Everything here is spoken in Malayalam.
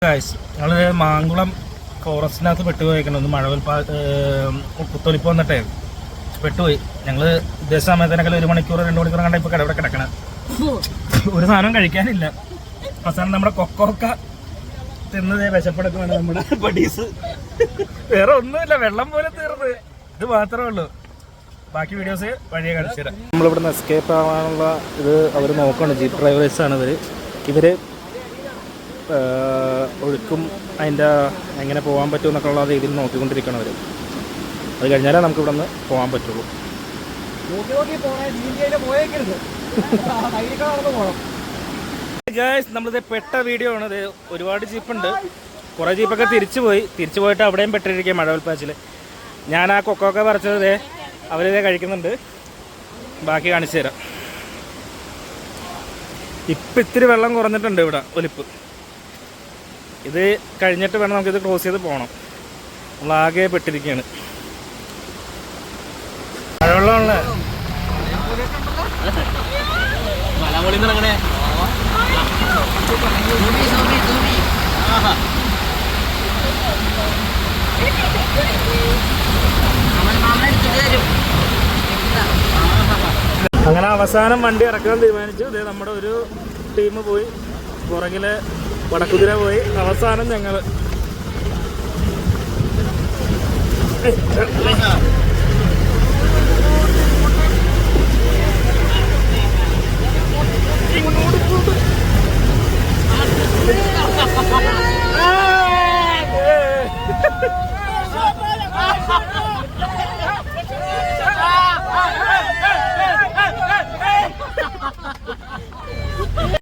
ഞങ്ങൾ മാങ്കുളം ഫോറസ്റ്റിനകത്ത് പെട്ടുപോയേക്കണം. ഒന്ന് മഴവൽ കുത്തൊലിപ്പ് വന്നിട്ടേ പെട്ടുപോയി. ഞങ്ങൾ ഉദ്ദേശ സമയത്തിനൊക്കെ 1 മണിക്കൂർ 2 മണിക്കൂർ കണ്ട ഇപ്പോൾ ഇവിടെ കിടക്കണം. ഒരു സാധനം കഴിക്കാനില്ല. അവസാനം നമ്മുടെ കൊക്കോക്ക തിന്നത് വിശപ്പെടുക്കുവാണ് നമ്മുടെ ബഡീസ്. വേറെ ഒന്നുമില്ല, വെള്ളം പോലെ തീർന്ന്. ഇത് മാത്രമേ ഉള്ളൂ. ബാക്കി വീഡിയോസ് വഴിയെ കാണിച്ചു തരാം. നമ്മളിവിടുന്ന് എസ്കേപ്പ് ആവാനുള്ള ഇത് അവർ നോക്കുകയാണ്. ജീപ്പ് ഡ്രൈവേഴ്സാണ് ഇവർ ഒഴുക്കും അതിൻ്റെ എങ്ങനെ പോകാൻ പറ്റും എന്നൊക്കെ ഉള്ള രീതിയിൽ നോക്കിക്കൊണ്ടിരിക്കണം അവർ. അത് കഴിഞ്ഞാലേ നമുക്ക് ഇവിടെ നിന്ന് പോകാൻ പറ്റുള്ളൂ. ഗൈസ്, നമ്മളിത് പെട്ട വീഡിയോ ആണ്. ഇത് ഒരുപാട് ജീപ്പുണ്ട്. കുറേ ജീപ്പൊക്കെ തിരിച്ചു പോയിട്ട് അവിടെയും പെട്ടിരിക്കുക മഴവൽ പാച്ചിൽ. ഞാൻ ആ കൊക്കോക്ക പറിച്ചത് അവരിതേ കഴിക്കുന്നുണ്ട്. ബാക്കി കാണിച്ചു തരാം. ഇപ്പം ഇത്തിരി വെള്ളം കുറഞ്ഞിട്ടുണ്ട് ഇവിടെ ഒലിപ്പ്. ഇത് കഴിഞ്ഞിട്ട് വേണം നമുക്കിത് ക്രോസ് ചെയ്ത് പോകണം. നമ്മളാകെ പെട്ടിരിക്കുകയാണ്. മഴവെള്ളമാണല്ലേ. അങ്ങനെ അവസാനം വണ്ടി ഇറക്കാൻ തീരുമാനിച്ചു. ഇത് നമ്മുടെ ഒരു ടീം പോയി, പുറകിലെ വടക്കുതിര പോയി. അവസാനം ഞങ്ങൾ ഇങ്ങോട്ട്